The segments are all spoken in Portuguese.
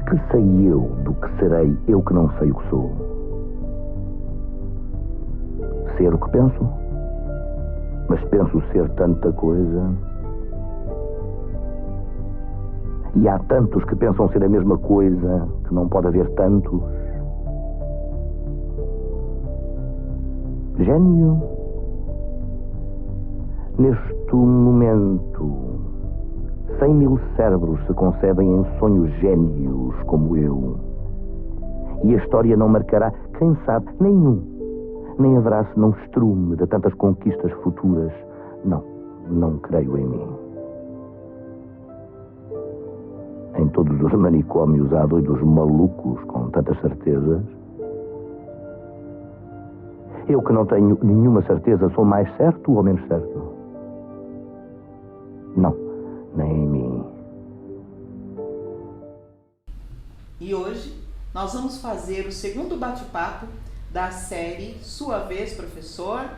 Que sei eu do que serei eu que não sei o que sou? Ser o que penso? Mas penso ser tanta coisa. E há tantos que pensam ser a mesma coisa, que não pode haver tantos. Gênio? Neste momento, 100.000 cérebros se concebem em sonhos gênios como eu. E a história não marcará, quem sabe, nenhum. Nem haverá senão estrume de tantas conquistas futuras. Não creio em mim. Em todos os manicômios há doidos malucos com tantas certezas. Eu que não tenho nenhuma certeza, sou mais certo ou menos certo? Não, nem em mim. E hoje nós vamos fazer o segundo bate-papo da série Sua Vez, Professor,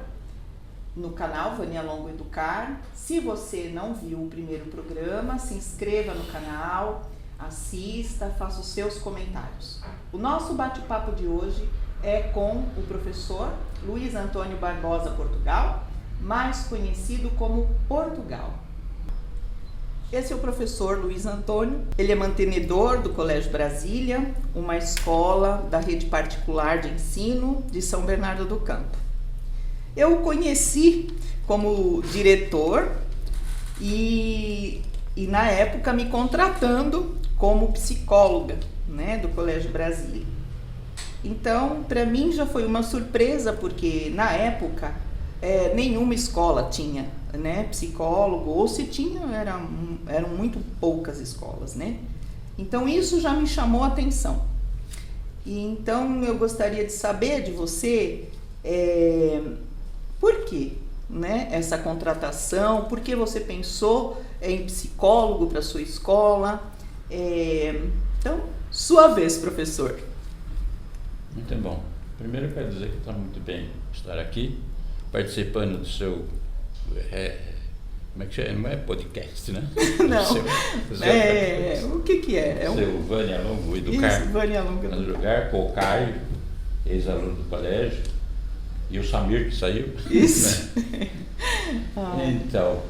no canal Vânia Longo Educar. Se você não viu o primeiro programa, se inscreva no canal, assista, faça os seus comentários. O nosso bate-papo de hoje é com o professor Luiz Antônio Barbosa Portugal, mais conhecido como Portugal. Esse é o professor Luiz Antônio, ele é mantenedor do Colégio Brasília, uma escola da rede particular de ensino de São Bernardo do Campo. Eu o conheci como diretor e na época me contratando como psicóloga, né, do Colégio Brasília. Então, para mim já foi uma surpresa, porque na época nenhuma escola tinha, né, psicólogo, ou se tinha, eram muito poucas escolas, né? Então isso já me chamou a atenção. E então eu gostaria de saber de você por quê, né, essa contratação, por que você pensou em psicólogo para sua escola? Então, sua vez, professor. Muito bom. Primeiro eu quero dizer que está muito bem estar aqui, participando do seu, como é que chama? Não é podcast, né? Não, o que é? Seu Vânia Longo Educar. Isso, Vânia Longo Educar, com o Caio, ex-aluno do colégio, e o Samir que saiu. Isso. Né? Então,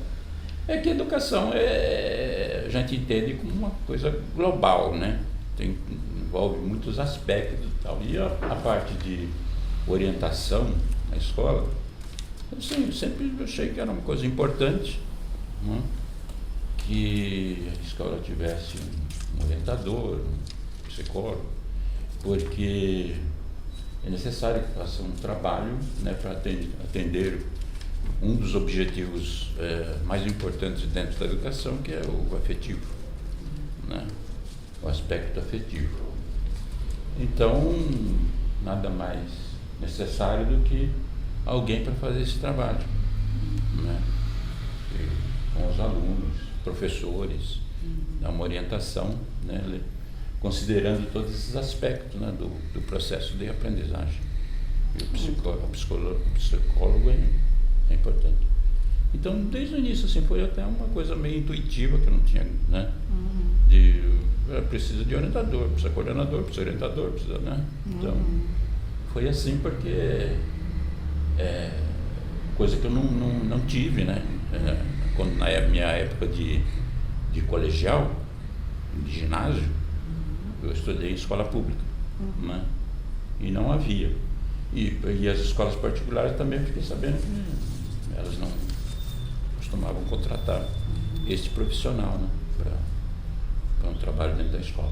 é que a educação a gente entende como uma coisa global, né? Envolve muitos aspectos e tal. E a parte de orientação na escola, assim, sempre achei que era uma coisa importante, né? Que a escola tivesse um orientador, um psicólogo, porque é necessário que faça um trabalho, né, para atender um dos objetivos mais importantes dentro da educação, que é o afetivo, né? O aspecto afetivo. Então, nada mais necessário do que alguém para fazer esse trabalho, né? E com os alunos, professores, dar uma orientação, né, considerando todos esses aspectos, né, do processo de aprendizagem. E o psicólogo é importante. Então, desde o início, assim, foi até uma coisa meio intuitiva, que eu não tinha, né? Precisa de orientador, precisa de coordenador, precisa de orientador, precisa, né? Então, foi assim porque coisa que eu não tive, né? Quando, na minha época de colegial, de ginásio, eu estudei em escola pública, né? E não havia. E as escolas particulares também, fiquei sabendo que elas não costumavam contratar este profissional, né, para um trabalho dentro da escola.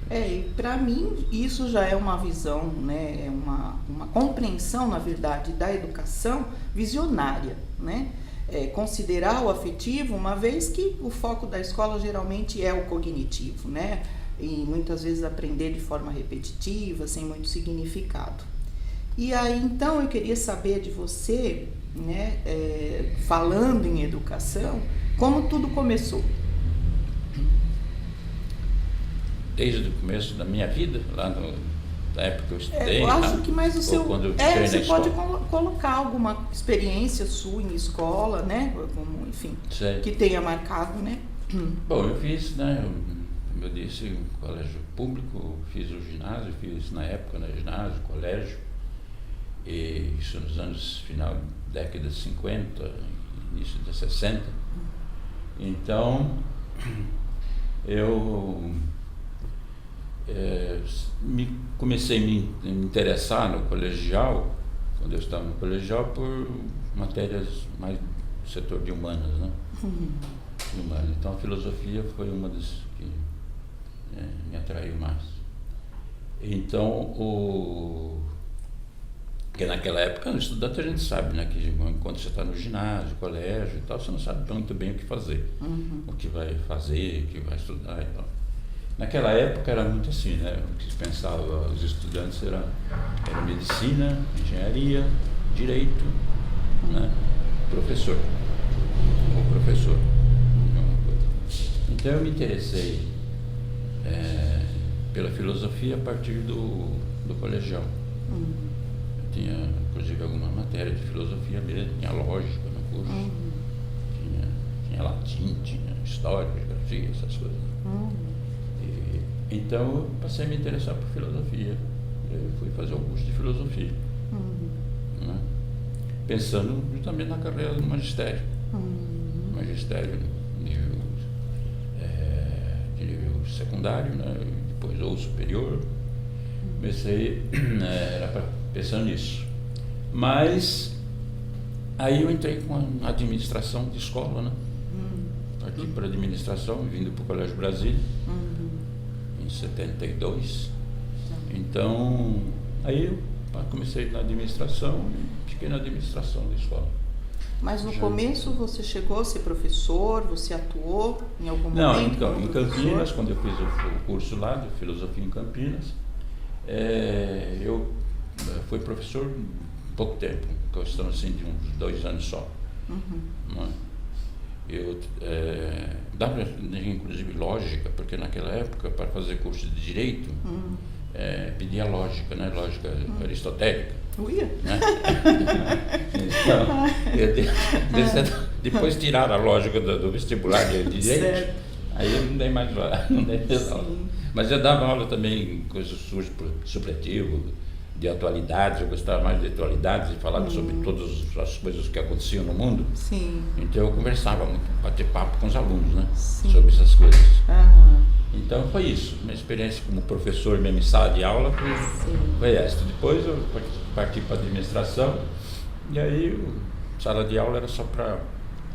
E para mim isso já é uma visão, né, é uma compreensão, na verdade, da educação visionária, né? Considerar o afetivo, uma vez que o foco da escola geralmente é o cognitivo, né? E muitas vezes aprender de forma repetitiva, sem muito significado. E aí, então, eu queria saber de você, né, falando em educação, como tudo começou? Desde o começo da minha vida, lá na época que eu estudei. Eu acho que mais o seu... quando eu você pode colocar alguma experiência sua em escola, né? Como, enfim, Sei. Que tenha marcado, né? Bom, eu fiz, né, como eu disse, colégio público, fiz o ginásio, fiz na época, né, ginásio, colégio, e isso nos anos final da década de 50, início de 60. Então, eu comecei a me interessar no colegial, quando eu estava no colegial, por matérias mais do setor de humanas, né? Então a filosofia foi uma das que me atraiu mais. Então, porque naquela época, no estudante, a gente sabe, né, que enquanto você está no ginásio, colégio e tal, você não sabe muito bem o que fazer, o que vai fazer, o que vai estudar e tal. Naquela época era muito assim, né? O que se pensava os estudantes era medicina, engenharia, direito, né? Professor. Então eu me interessei pela filosofia a partir do colegial. Eu tinha, inclusive, alguma matéria de filosofia mesmo, tinha lógica no curso, tinha latim, tinha história, geografia, essas coisas. Então eu passei a me interessar por filosofia. Eu fui fazer o curso de filosofia, né? Pensando justamente na carreira do magistério. Magistério de nível secundário, né? Depois ou superior. Comecei, era pensando nisso. Mas aí eu entrei com a administração de escola, né? Parti para a administração, vindo para o Colégio Brasília, em 72. Então, aí eu comecei na administração e fiquei na administração da escola. Mas no começo você chegou a ser professor, você atuou em algum momento? Não, então, em Campinas, quando eu fiz o curso lá de filosofia em Campinas, eu fui professor pouco tempo, questão assim de uns 2 anos só. Eu dava inclusive lógica, porque naquela época, para fazer curso de direito, pedia lógica, né? Lógica aristotélica. Né? Então, depois tiraram a lógica do vestibular de direito, certo. Aí eu não dei mais aula. Mas eu dava aula também em coisas supletivo, de atualidades, eu gostava mais de atualidades e falava sobre todas as coisas que aconteciam no mundo. Sim. Então eu conversava muito, bater papo com os alunos, né? Sobre essas coisas. Então foi isso, minha experiência como professor mesmo em sala de aula foi essa. Depois eu parti para a administração e aí sala de aula era só para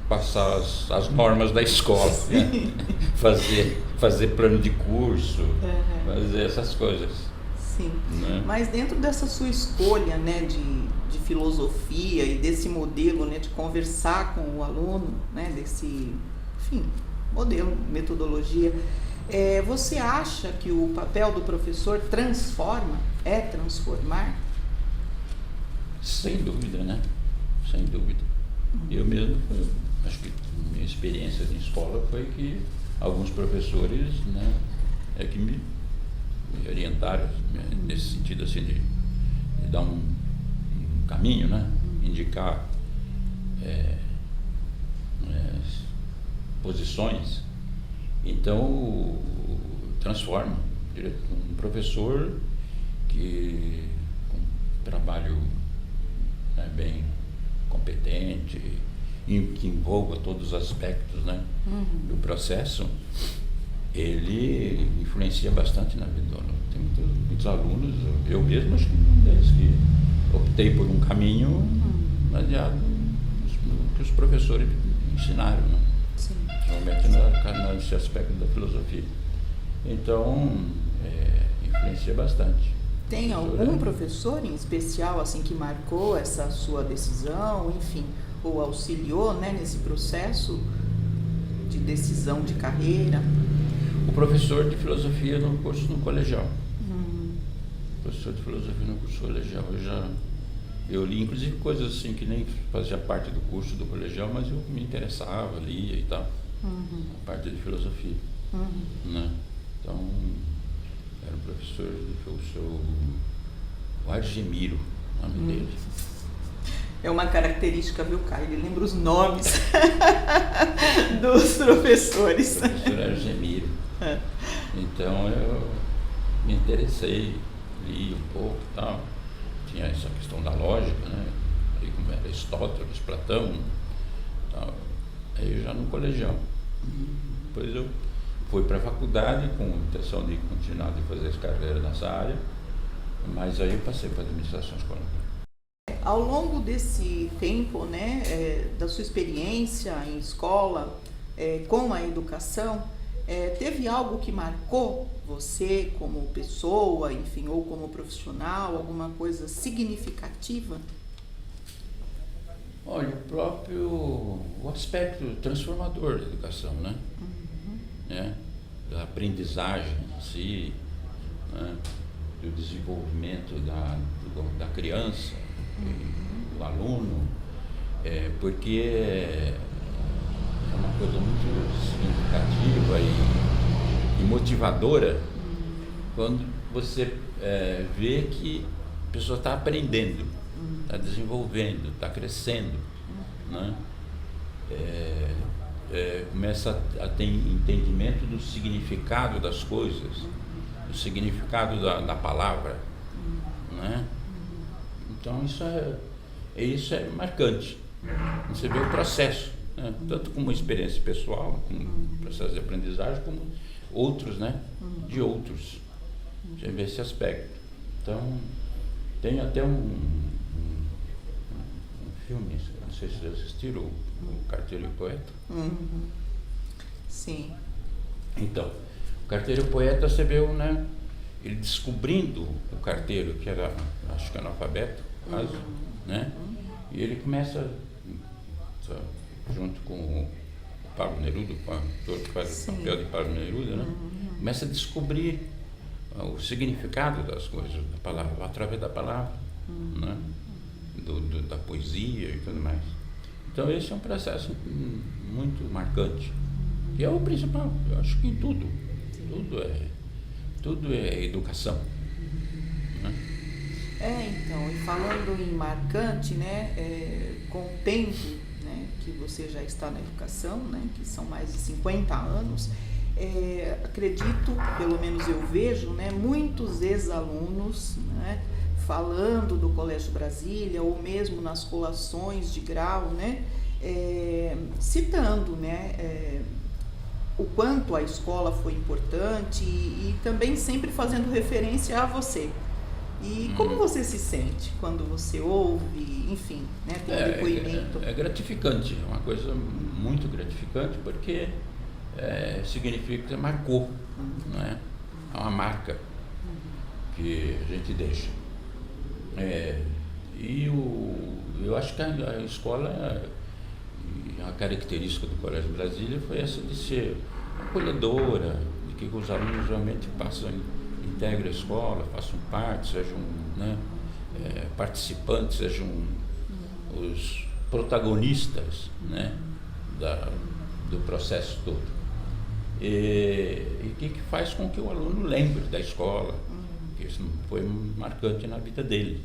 passar as normas da escola, né? fazer plano de curso, fazer essas coisas. Sim, né? Mas dentro dessa sua escolha, né, de filosofia e desse modelo, né, de conversar com o aluno, né, desse, enfim, modelo, metodologia, você acha que o papel do professor transforma, transformar? Sem dúvida, né? Sem dúvida. Eu mesmo, acho que minha experiência em escola foi que alguns professores, né, que me orientaram nesse sentido assim de dar um caminho, né? Indicar posições. Então transforma um professor que com um trabalho bem competente e que envolva todos os aspectos, né, do processo. Ele influencia bastante na vida do aluno. Tem muitos alunos, eu mesmo acho que um deles que optei por um caminho baseado no que os professores ensinaram, né? Principalmente nesse aspecto da filosofia. Então, influencia bastante. Tem algum professor em especial assim que marcou essa sua decisão, enfim, ou auxiliou, né, nesse processo de decisão de carreira? O professor de filosofia no curso no colegial. Professor de filosofia no curso colegial. Eu li inclusive coisas assim que nem fazia parte do curso do colegial, mas eu me interessava, lia e tal. A parte de filosofia. Né? Então, era um professor, o Argemiro, o nome dele. É uma característica, viu, Caio? Ele lembra os nomes dos professores. O professor Argemiro. Então eu me interessei, li um pouco e tal. Tinha essa questão da lógica, né? Aí como era Aristóteles, Platão, tal. Aí já no colegial. Depois eu fui para a faculdade com a intenção de continuar de fazer carreira nessa área, mas aí eu passei para a administração escolar. Ao longo desse tempo, né, da sua experiência em escola, com a educação, teve algo que marcou você como pessoa, enfim, ou como profissional, alguma coisa significativa? Olha, o aspecto transformador da educação, né? Né? Da aprendizagem em si, né? Do desenvolvimento da criança, do aluno, porque é uma coisa muito significativa e motivadora quando você vê que a pessoa está aprendendo, está desenvolvendo, está crescendo, né? Começa a ter entendimento do significado das coisas, do significado da palavra, né? Então isso é marcante. Você vê o processo, né? Tanto como experiência pessoal, como processo de aprendizagem, como outros, né? De outros. Você vê esse aspecto. Então tem até um filme, não sei se vocês assistiram, o Carteiro e o Poeta. Sim. Então, o Carteiro e o Poeta, você vê, né, ele descobrindo o carteiro, que era, acho que analfabeto, quase, né? E ele começa, junto com o Pablo Neruda, o ator que faz o papel de Pablo Neruda, né? Começa a descobrir o significado das coisas, da palavra, através da palavra, né? Da poesia e tudo mais. Então esse é um processo muito marcante, e é o principal. Eu acho que tudo é educação, né? Então, e falando em marcante, né, com o tempo, né, que você já está na educação, né, que são mais de 50 anos, acredito, pelo menos eu vejo, né, muitos ex-alunos, né, falando do Colégio Brasília, ou mesmo nas colações de grau, né, citando, né, o quanto a escola foi importante e também sempre fazendo referência a você. E como você se sente quando você ouve, enfim, né, tem um depoimento? É gratificante, é uma coisa muito gratificante, porque significa que você marcou, né? É uma marca que a gente deixa. Eu acho que a escola, a característica do Colégio Brasília foi essa de ser acolhedora, de que os alunos realmente integram a escola, façam parte, sejam, né, participantes, sejam os protagonistas, né, do processo todo. E que faz com que o aluno lembre da escola, que isso foi marcante na vida dele.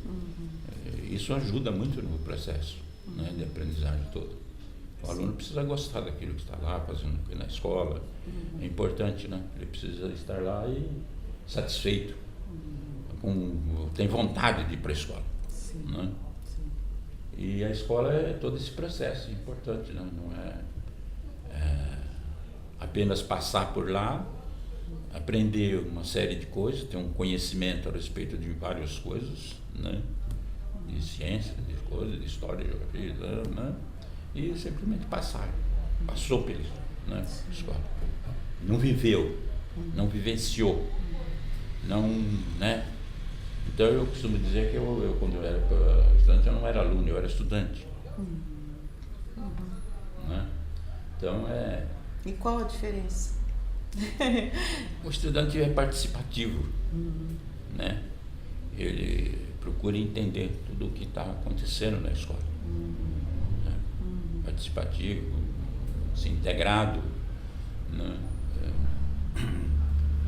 Isso ajuda muito no processo, né, de aprendizagem todo. O aluno precisa gostar daquilo que está lá, fazendo na escola. É importante, né? Ele precisa estar lá e satisfeito, tem vontade de ir para a escola. Né? E a escola é todo esse processo importante, né? Não é apenas passar por lá, aprender uma série de coisas, ter um conhecimento a respeito de várias coisas, né? De ciência, de coisas, de história, de geografia, né? E simplesmente passou pela, né, escola. Não viveu, não vivenciou, não, né? Então eu costumo dizer que eu quando eu era estudante, eu não era aluno, eu era estudante. Né? Então E qual a diferença? O estudante é participativo, né? Ele procura entender tudo o que está acontecendo na escola. Né? Participativo, assim, integrado, né?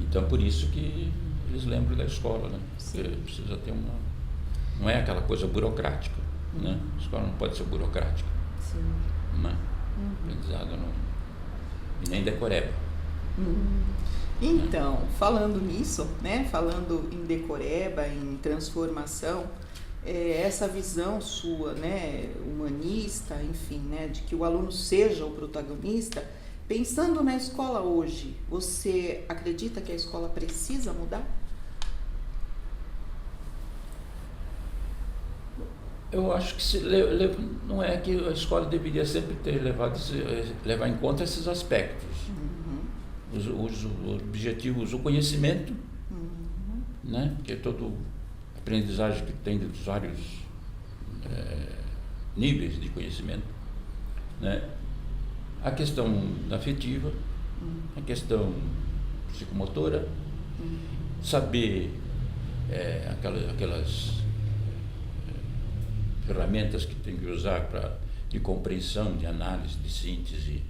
Então por isso que eles lembram da escola, né? Porque precisa ter não é aquela coisa burocrática, né? A escola não pode ser burocrática. Né? Aprendizado não, e nem decoreba. Então, falando nisso, né, falando em decoreba, em transformação, essa visão sua, né, humanista, enfim, né, de que o aluno seja o protagonista, pensando na escola hoje, você acredita que a escola precisa mudar? Eu acho que não é que a escola deveria sempre ter levar em conta esses aspectos. Os objetivos, o conhecimento, né? Porque toda aprendizagem que tem de vários níveis de conhecimento, né? A questão afetiva, a questão psicomotora, saber aquelas ferramentas que tem que usar de compreensão, de análise, de síntese.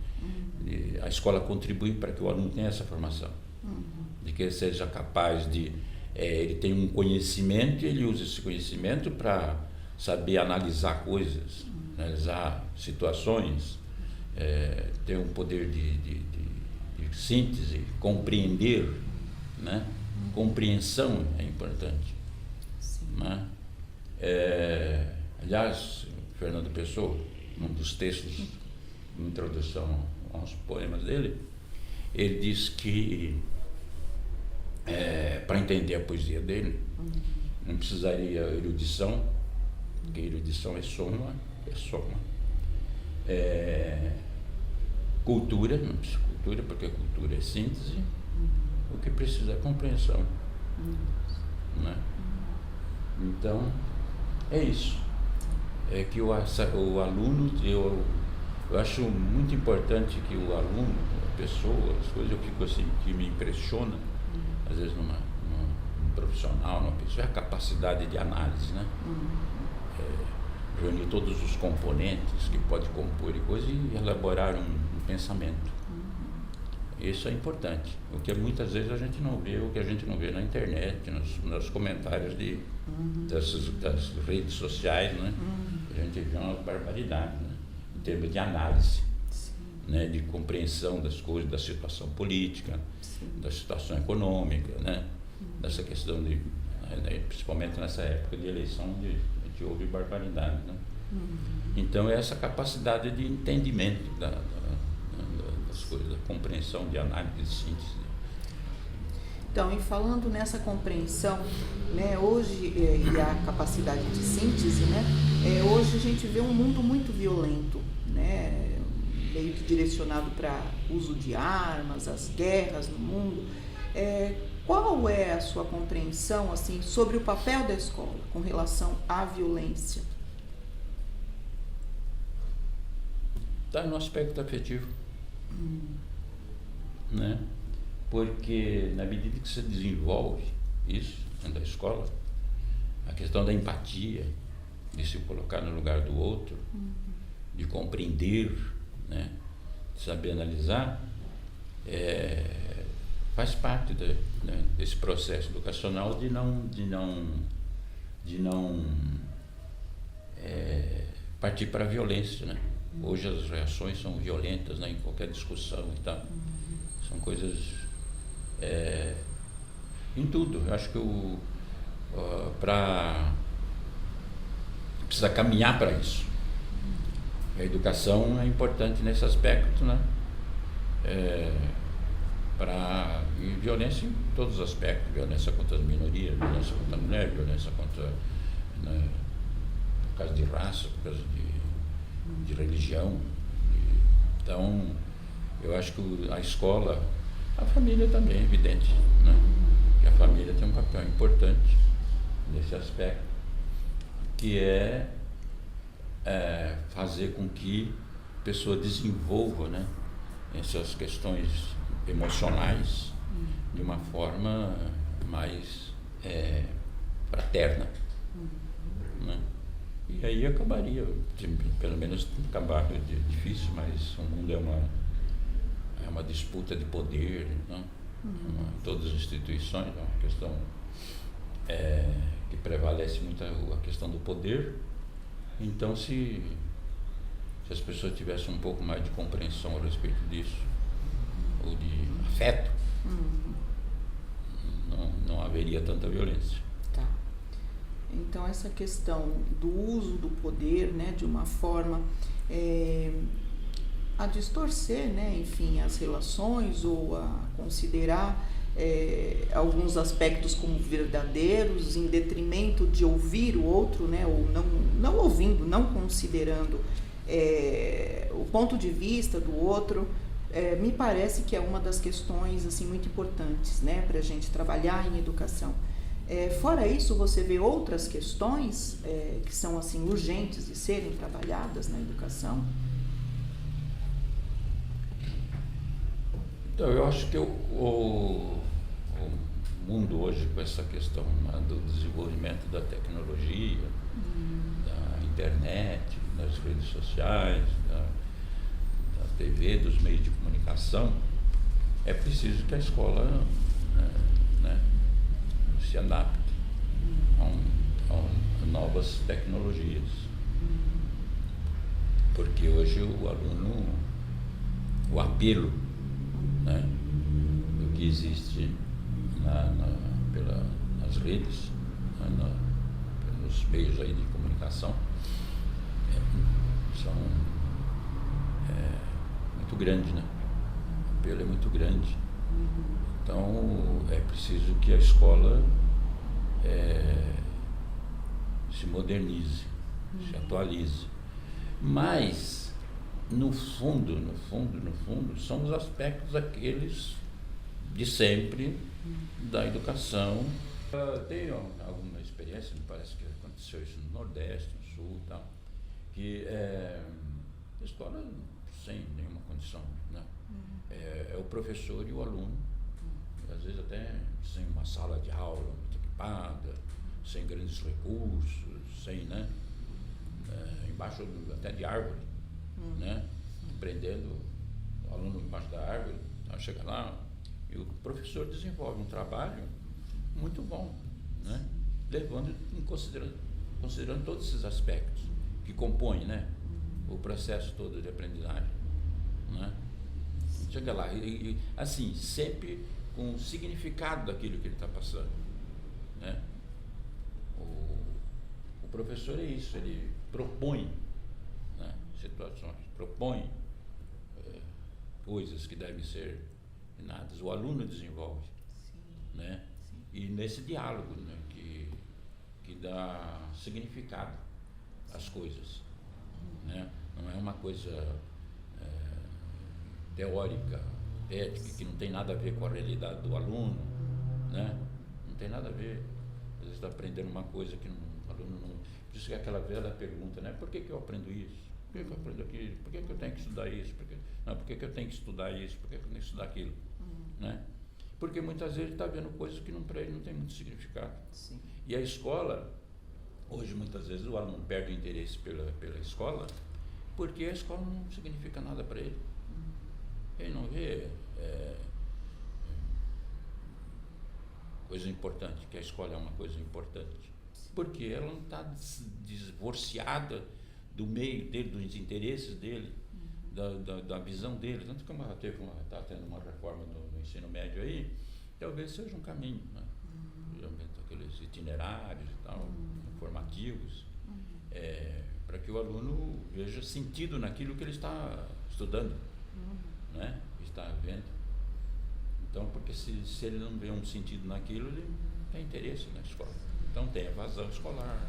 A escola contribui para que o aluno tenha essa formação, de que ele seja capaz de ele tem um conhecimento e ele usa esse conhecimento para saber analisar coisas, analisar situações, ter um poder de síntese, compreender, né? Compreensão é importante, né? Aliás, Fernando Pessoa, num dos textos de introdução aos poemas dele, ele diz que para entender a poesia dele não precisaria erudição, porque erudição é soma. Cultura, não precisa cultura, porque a cultura é síntese. O que precisa é compreensão, né? Então é isso, é que o aluno, eu acho muito importante que o aluno, a pessoa, as coisas eu fico assim, que me impressiona às vezes num profissional, numa pessoa, é a capacidade de análise, né? Reunir todos os componentes que pode compor e coisa e elaborar um pensamento. Isso é importante, o que muitas vezes a gente não vê, o que a gente não vê na internet, nos comentários das redes sociais, né? A gente vê uma barbaridade, né? Em termos de análise, né? De compreensão das coisas, da situação política, da situação econômica, né? Dessa questão principalmente nessa época de eleição, de houve barbaridade, né? Então essa capacidade de entendimento das coisas, da compreensão, de análise, de síntese. Então, e falando nessa compreensão, né, hoje, e a capacidade de síntese, né, hoje a gente vê um mundo muito violento, né, meio que direcionado para uso de armas, as guerras no mundo. Qual é a sua compreensão, assim, sobre o papel da escola com relação à violência? Está no aspecto afetivo, né? Porque na medida que você desenvolve isso dentro da escola, a questão da empatia, de se colocar no lugar do outro, de compreender, né? De saber analisar, faz parte desse processo educacional de não partir para a violência, né? Hoje as reações são violentas, né? Em qualquer discussão e tal. São coisas em tudo. Eu acho que precisa caminhar para isso. A educação é importante nesse aspecto, né? E violência em todos os aspectos, violência contra as minorias, violência contra a mulher, violência contra, né, por causa de raça, por causa de religião. Então, eu acho que a escola, a família também é evidente, né? Que a família tem um papel importante nesse aspecto, que é fazer com que a pessoa desenvolva, né, essas questões emocionais de uma forma mais fraterna, né? E aí acabaria, pelo menos acabar difícil, mas o mundo é uma disputa de poder, né? Todas as instituições, é uma questão que prevalece muito a questão do poder. Então, se as pessoas tivessem um pouco mais de compreensão a respeito disso, ou de afeto, não haveria tanta violência. Tá. Então, essa questão do uso do poder, né, de uma forma a distorcer, né, enfim, as relações ou a considerar alguns aspectos como verdadeiros em detrimento de ouvir o outro, né, ou não ouvindo, não considerando o ponto de vista do outro, me parece que é uma das questões assim, muito importantes, né, para a gente trabalhar em educação. Fora isso, você vê outras questões que são assim, urgentes de serem trabalhadas na educação? Então, eu acho que o mundo hoje, com essa questão do desenvolvimento da tecnologia, da internet, das redes sociais, da TV, dos meios de comunicação, é preciso que a escola se adapte a novas tecnologias. Porque hoje o aluno, o apelo, né, do que existe nas redes, pelos meios aí de comunicação, são muito grande, né? O apelo é muito grande. Então é preciso que a escola se modernize, se atualize. Mas no fundo, são os aspectos aqueles de sempre da educação. Eu tenho alguma experiência, me parece que aconteceu isso no Nordeste, no Sul e tal, que a escola sem nenhuma condição, né? É o professor e o aluno, às vezes até sem uma sala de aula muito equipada, sem grandes recursos, sem, né? Embaixo até de árvore, né? Aprendendo, o aluno embaixo da árvore, chega lá e o professor desenvolve um trabalho muito bom, né? Levando em considerando todos esses aspectos que compõem, né, o processo todo de aprendizagem, né? Chega lá e assim, sempre com o significado daquilo que ele está passando, né? O professor é isso, ele propõe, né, situações, propõe coisas que devem ser ensinadas, o aluno desenvolve. Sim. Né? Sim. E nesse diálogo, né, que dá significado às coisas, né? Não é uma coisa teórica, ética, que não tem nada a ver com a realidade do aluno, né? Não tem nada a ver. Às vezes está aprendendo uma coisa que o aluno não... Por isso que é aquela velha pergunta, né? Por que eu aprendo isso? Por que eu aprendo aquilo? Por que eu tenho que estudar isso? Por que eu tenho que estudar isso? Por que eu tenho que estudar aquilo? Né? Porque muitas vezes está vendo coisas que para ele não tem muito significado. Sim. E a escola, hoje muitas vezes o aluno perde o interesse pela escola, porque a escola não significa nada para ele. Ele não vê coisa importante, que a escola é uma coisa importante. Porque ela não está divorciada do meio dele, dos interesses dele, da visão dele. Tanto que está tendo uma reforma no ensino médio aí, talvez seja um caminho, né? Aqueles itinerários e tal, informativos, para que o aluno veja sentido naquilo que ele está estudando, né? Está vendo. Então, porque se ele não vê um sentido naquilo, ele não tem interesse na escola. Então tem evasão escolar,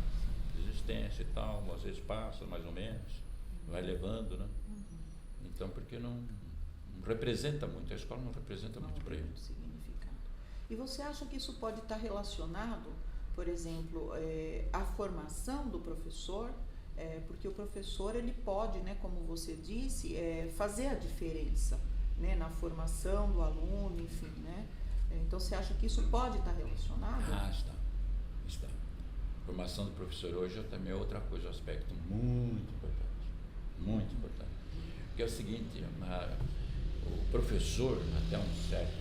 desistência e tal, às vezes passa mais ou menos, vai levando, né? Então, porque não representa muito, a escola não representa muito para ele. Significado. E você acha que isso pode estar relacionado, por exemplo, à formação do professor? Porque o professor, ele pode, né, como você disse, fazer a diferença, né, na formação do aluno, enfim, né? Então, você acha que isso pode estar relacionado? Está. A formação do professor hoje também é outra coisa, um aspecto muito importante, muito importante. Porque é o seguinte, o professor, até uma certa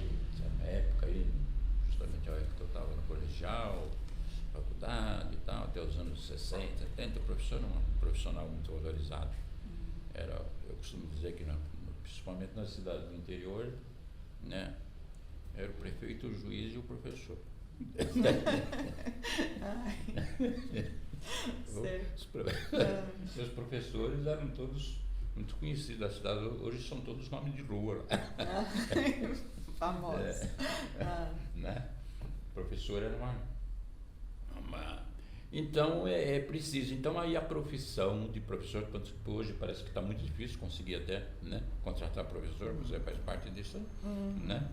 época aí, justamente a época que eu estava no colegial, faculdade e tal, até os anos 60, 70, o professor era um profissional muito valorizado. Eu costumo dizer que, principalmente nas cidades do interior, né, Era o prefeito, o juiz e o professor. Os professores eram todos muito conhecidos da cidade, hoje são todos nomes de rua. Famosos. Né? O professor era Então é preciso. Então aí a profissão de professor, hoje parece que está muito difícil conseguir até, né, contratar professor, você faz parte disso, né?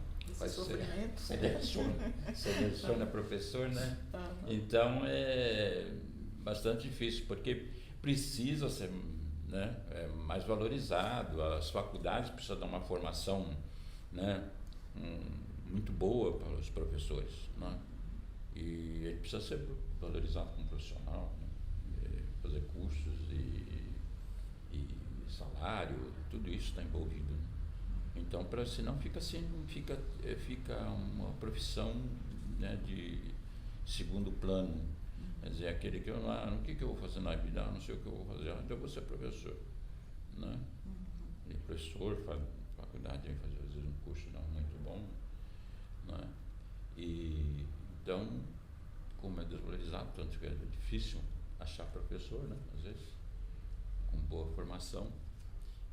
Seleciona professor, né? Então é bastante difícil, porque precisa ser, né, mais valorizado, as faculdades precisam dar uma formação, né, muito boa para os professores, né? E ele precisa ser valorizado como profissional, né? Fazer cursos e salário, tudo isso está envolvido, né? Então, senão fica assim, fica uma profissão, né, de segundo plano. Quer dizer, aquele que o que eu vou fazer na vida? Não sei o que eu vou fazer, então eu vou ser professor, né? E professor, faculdade, vai fazer às vezes um curso não muito bom, né? E então, como é desvalorizado, tanto que é difícil achar professor, né, às vezes, com boa formação.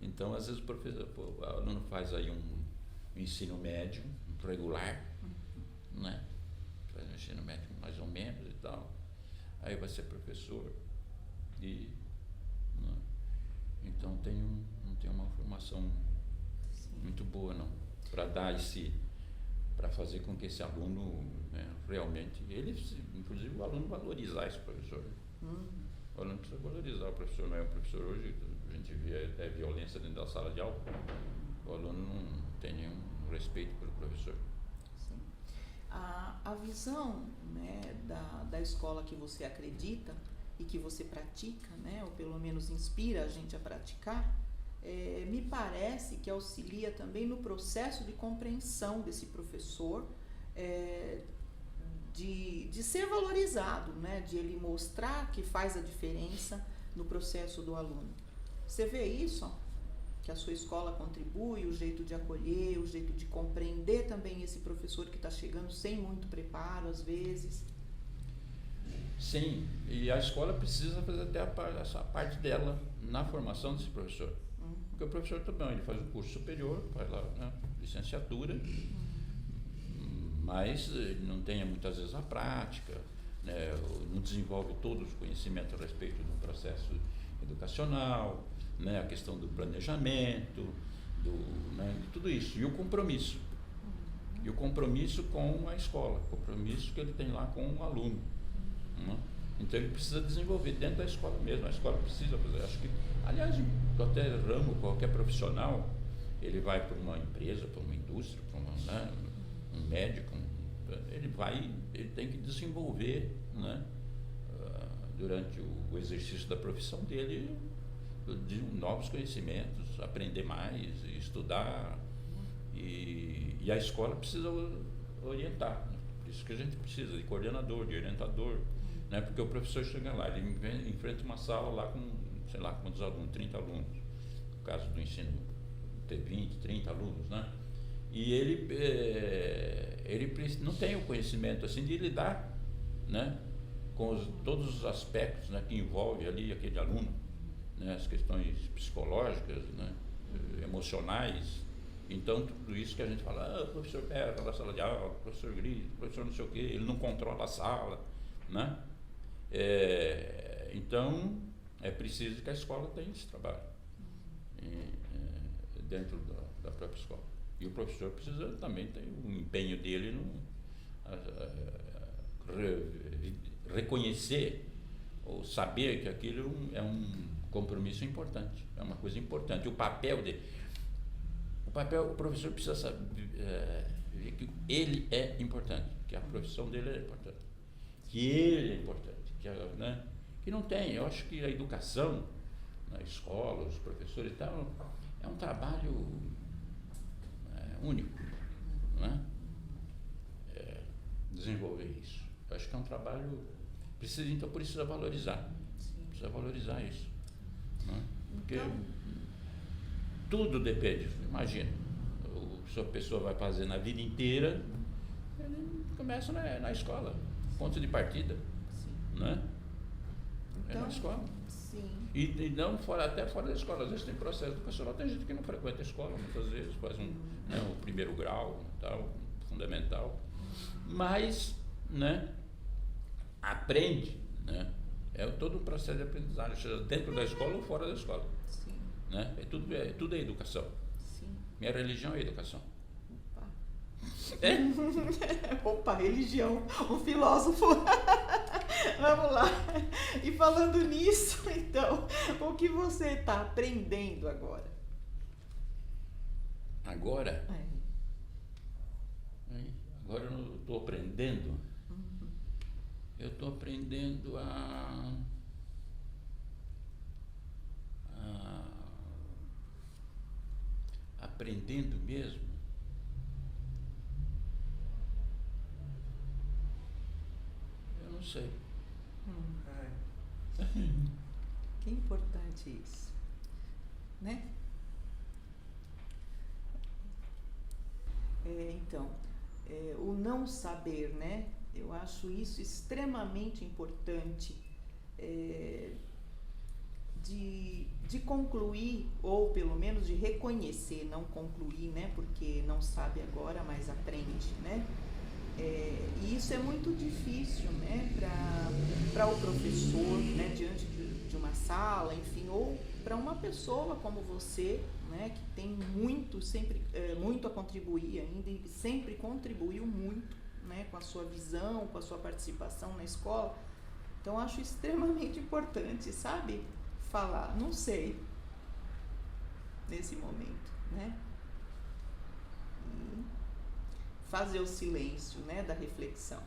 Então, às vezes, o aluno faz aí um ensino médio, um regular, né? Faz um ensino médio mais ou menos e tal. Aí vai ser professor. Né? Então, não tem uma formação muito boa, não, para dar para fazer com que esse aluno, né, realmente, inclusive o aluno valorizar esse professor. O aluno precisa valorizar o professor, não é o professor hoje, a gente vê até violência dentro da sala de aula, o aluno não tem nenhum respeito pelo professor. Sim. A visão, né, da escola que você acredita e que você pratica, né, ou pelo menos inspira a gente a praticar, me parece que auxilia também no processo de compreensão desse professor, de ser valorizado, né? De ele mostrar que faz a diferença no processo do aluno. Você vê isso? Que a sua escola contribui, o jeito de acolher, o jeito de compreender também esse professor que está chegando sem muito preparo, às vezes? Sim, e a escola precisa fazer até essa parte dela na formação desse professor. Porque o professor também, ele faz um curso superior, faz lá, né, licenciatura, mas não tem muitas vezes a prática, né, não desenvolve todos os conhecimentos a respeito do processo educacional, né, a questão do planejamento, né, de tudo isso, e o compromisso. E o compromisso com a escola, o compromisso que ele tem lá com o aluno, né? Então ele precisa desenvolver dentro da escola mesmo, a escola precisa fazer. Acho que, aliás, em qualquer ramo, qualquer profissional, ele vai para uma empresa, para uma indústria, para né, um médico, ele tem que desenvolver, né, durante o exercício da profissão dele, de novos conhecimentos, aprender mais, estudar, e a escola precisa orientar, né? Por isso que a gente precisa de coordenador, de orientador, né? Porque o professor chega lá, ele enfrenta uma sala lá com, sei lá, quantos alunos, 30 alunos, no caso do ensino ter 20, 30 alunos, né? E ele não tem o conhecimento assim de lidar, né, com todos os aspectos, né, que envolve ali aquele aluno, né, as questões psicológicas, né, emocionais. Então tudo isso que a gente fala, o professor pega na sala de aula, o professor grita, o professor não sei o quê, ele não controla a sala, né? Então é preciso que a escola tenha esse trabalho dentro da própria escola. E o professor precisa também ter o empenho dele no reconhecer ou saber que aquilo é um compromisso importante, é uma coisa importante. O papel dele, o professor precisa saber que ele é importante, que a profissão dele é importante, que ele é importante, né? Que não tem. Eu acho que a educação na escola, os professores e tal, é um trabalho único, né? Desenvolver isso. Eu acho que é um trabalho, então precisa valorizar. Sim. Precisa valorizar isso, né? Porque então, tudo depende, imagina, se a pessoa vai fazer na vida inteira, começa na escola, ponto de partida, Sim. né? Então, é na escola. Sim. E não até fora da escola. Às vezes tem processo educacional, tem gente que não frequenta a escola, muitas vezes faz o primeiro grau, tal, fundamental, mas, né, aprende, né? É todo um processo de aprendizagem, seja dentro da escola ou fora da escola. Sim. Né? Tudo é educação. Sim. Minha religião é educação. Opa. É? Opa, religião, um filósofo. Vamos lá. E falando nisso, então, o que você está aprendendo agora? Agora? Agora eu estou aprendendo. Eu estou aprendendo aprendendo mesmo. Eu não sei. Que importante isso, né? Então, o não saber, né? Eu acho isso extremamente importante, de concluir, ou pelo menos de reconhecer, não concluir, né? Porque não sabe agora, mas aprende, né? E isso é muito difícil, né? Para o professor, né? Diante de uma sala, enfim, ou para uma pessoa como você, né? Que tem muito, sempre muito a contribuir ainda e sempre contribuiu muito, né? Com a sua visão, com a sua participação na escola. Então, acho extremamente importante, sabe? Falar, não sei, nesse momento, né? E fazer o silêncio, né, da reflexão,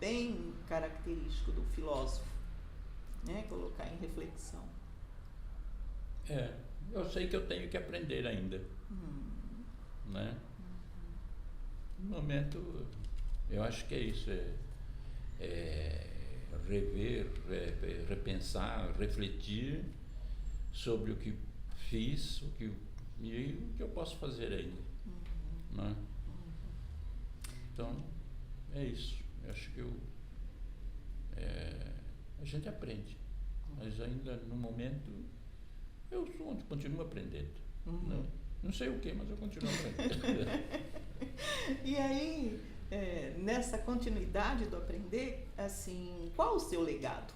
bem característico do filósofo, né? Colocar em reflexão. Eu sei que eu tenho que aprender ainda, né? No momento, eu acho que é isso, rever, repensar, refletir sobre o que fiz, e o que eu posso fazer ainda, né? Então, é isso. Eu acho que a gente aprende, mas ainda no momento eu continuo aprendendo. Não sei o que, mas eu continuo aprendendo. E aí, nessa continuidade do aprender, assim, qual o seu legado?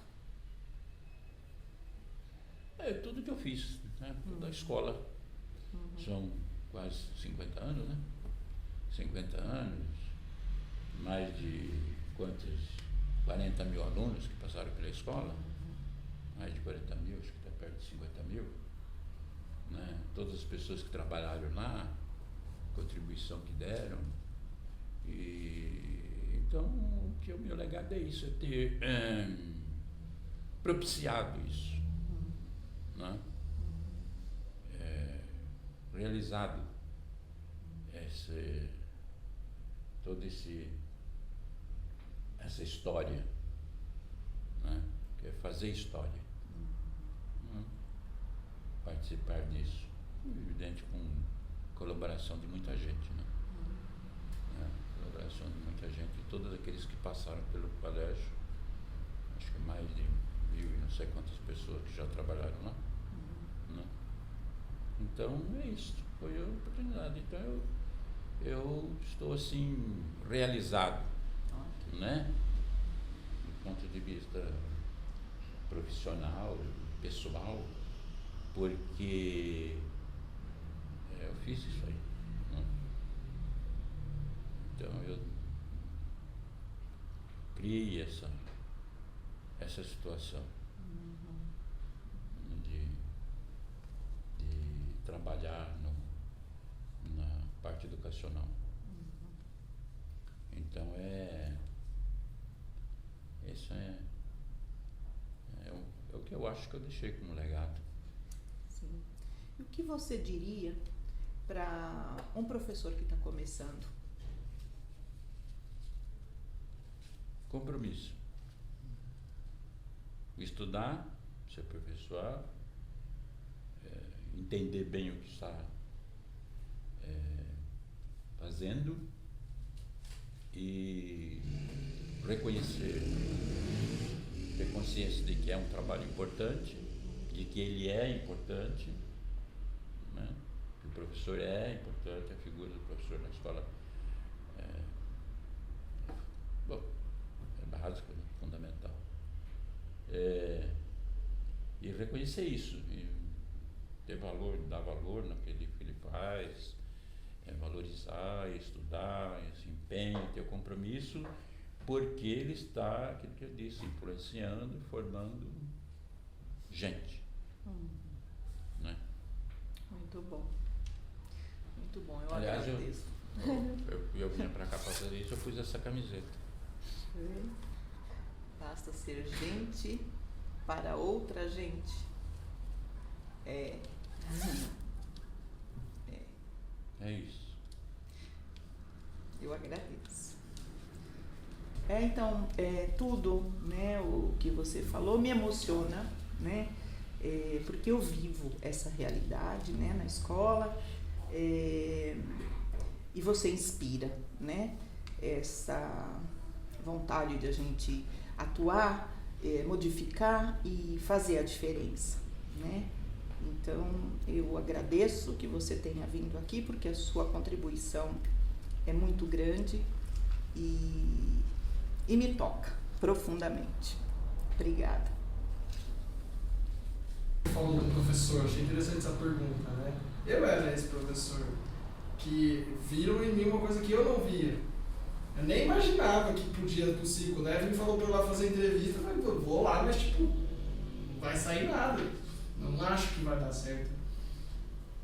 Tudo que eu fiz, né? Da escola. São quase 50 anos, né? 50 anos, mais de 40 mil alunos que passaram pela escola, mais de 40 mil, acho que está perto de 50 mil, né? Todas as pessoas que trabalharam lá, contribuição que deram, e então o meu legado é isso, é ter propiciado isso, né? Realizado toda essa história, né? Que é fazer história, participar disso, evidente, com colaboração de muita gente, né? Colaboração de muita gente, todos aqueles que passaram pelo colégio, acho que mais de 1.000 e não sei quantas pessoas que já trabalharam lá, né? Então é isso, foi a oportunidade. Então eu estou assim realizado, né? Do ponto de vista profissional, pessoal, porque eu fiz isso aí, né? Então eu criei essa situação de trabalhar na parte educacional. Então isso é o que eu acho que eu deixei como legado. Sim. E o que você diria para um professor que está começando? Compromisso. Estudar, se aperfeiçoar, entender bem o que está fazendo e reconhecer, ter consciência de que é um trabalho importante, de que ele é importante, né? Que o professor é importante, a figura do professor na escola é básica, né? Fundamental. E reconhecer isso, e ter valor, dar valor naquele que ele faz, valorizar, estudar, esse empenho, ter o compromisso, porque ele está, aquilo que eu disse, influenciando, formando gente. Né? Muito bom. Muito bom, eu Aliás, agradeço. eu vinha para cá para fazer isso, eu pus essa camiseta. Basta ser gente para outra gente. É isso. Eu agradeço. Então, tudo, né, o que você falou me emociona, né, porque eu vivo essa realidade, né, na escola, e você inspira, né, essa vontade de a gente atuar, modificar e fazer a diferença, né. Então, eu agradeço que você tenha vindo aqui, porque a sua contribuição é muito grande e me toca profundamente. Obrigada. Falou do professor, achei interessante essa pergunta, né? Eu era esse professor que viram em mim uma coisa que eu não via. Eu nem imaginava que podia possível, né? Ele me falou pra eu lá fazer entrevista, eu falei, vou lá, mas tipo, não vai sair nada. Não acho que vai dar certo.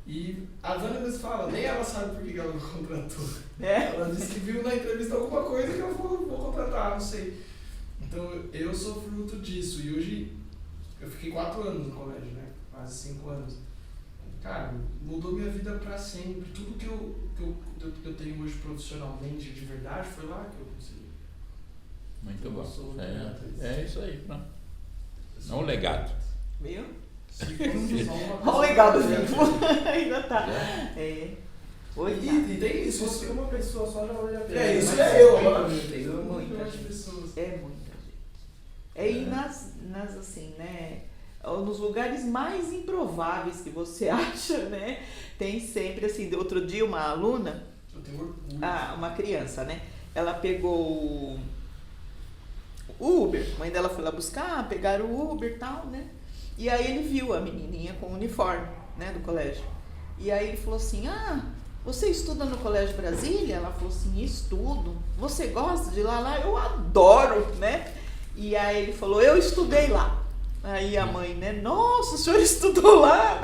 E a Vânia mesmo fala, nem ela sabe por que ela me contratou. Ela disse que viu na entrevista alguma coisa que eu vou contratar, não sei. Então eu sou fruto disso. E hoje eu fiquei 4 anos no colégio, né? Quase 5 anos. Cara, mudou minha vida pra sempre. Tudo que eu tenho hoje profissionalmente, de verdade, foi lá que eu consegui. Muito bom. É isso aí, pronto. Não o legado. Viu? Olha o legado vivo. Ainda tá. E tem isso. Se uma pessoa só já vale a pena. Isso é eu. Tem muitas pessoas. É muita gente. E nas assim, né? Nos lugares mais improváveis que você acha, né? Tem sempre assim. Outro dia uma aluna, uma criança, né? Ela pegou o Uber. A mãe dela foi lá buscar, pegaram o Uber e tal, né? E aí ele viu a menininha com o uniforme, né, do colégio. E aí ele falou assim, você estuda no Colégio Brasília? Ela falou assim, estudo. Você gosta de ir lá? Eu adoro, né? E aí ele falou, eu estudei lá. Aí a mãe, né, nossa, o senhor estudou lá?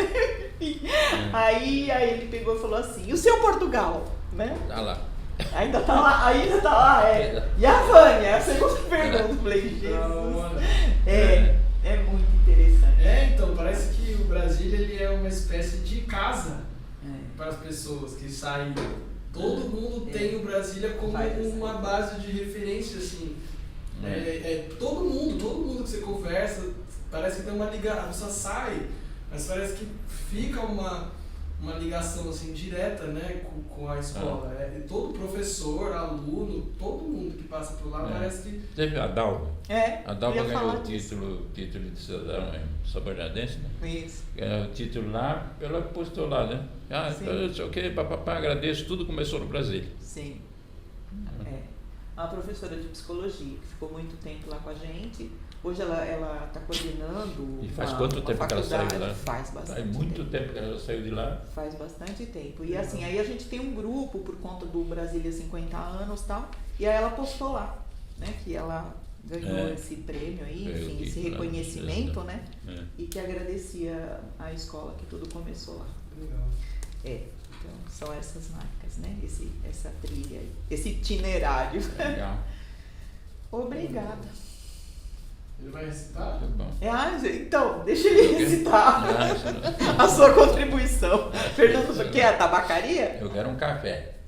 Aí ele pegou e falou assim, e o seu Portugal? Né? Tá lá. Ainda tá lá, E a Vânia? A segunda pergunta, eu falei, Jesus. É muito interessante. Então, parece que o Brasília ele é uma espécie de casa para as pessoas que saem. Todo mundo tem o Brasília como uma base de referência, assim. Todo mundo que você conversa, parece que tem uma ligação, a pessoa sai, mas parece que fica uma ligação assim, direta, né, com a escola. Todo professor, aluno, todo mundo que passa por lá parece que... Teve a Dalva. A Dalva ganhou o título de cidadão subordinadense, né? Isso. Ganhou o título lá, ela postou lá, né? Eu sei o que, papapá, agradeço, tudo começou no Brasil. Sim. Uma professora de psicologia que ficou muito tempo lá com a gente. Hoje ela está coordenando. E faz quanto tempo que ela saiu de lá? Faz bastante. Faz muito tempo que ela saiu de lá. Faz bastante tempo. E assim, aí a gente tem um grupo por conta do Brasília 50 anos e tal. E aí ela postou lá, né? Que ela ganhou esse prêmio aí, enfim, esse reconhecimento, né? E que agradecia a escola que tudo começou lá. Legal. Então são essas marcas, né? Essa trilha aí, esse itinerário. Legal. Obrigada. Ele vai recitar? Bom. Então, deixa ele recitar a sua contribuição. Fernando, você quer a tabacaria? Eu quero um café.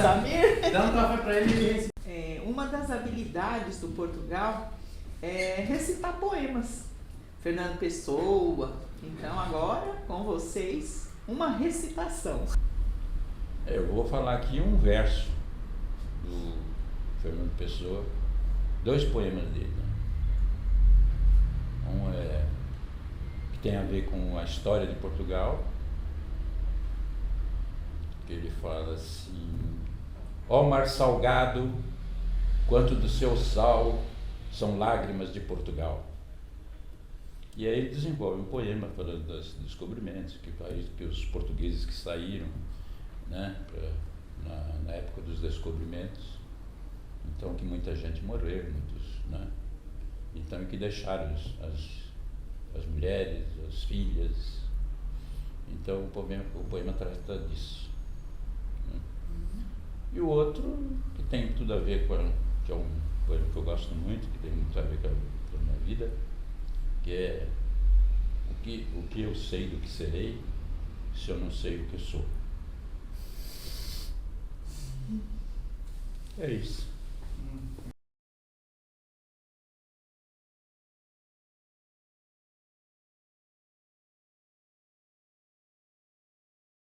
Samir? Dá um café pra ele. Uma das habilidades do Portugal é recitar poemas. Fernando Pessoa. Então, agora, com vocês, uma recitação. Eu vou falar aqui um verso do Fernando Pessoa, 2 poemas dele. Né? Um é que tem a ver com a história de Portugal, que ele fala assim: ó mar salgado, quanto do seu sal são lágrimas de Portugal. E aí ele desenvolve um poema falando dos descobrimentos, que os portugueses que saíram, né, na época dos descobrimentos, então que muita gente morreu, né, então que deixaram as mulheres, as filhas. Então o poema trata disso. Né. E o outro, que tem tudo a ver que é um poema que eu gosto muito, que tem muito a ver com a minha vida, que é o que eu sei do que serei se eu não sei o que eu sou. É isso.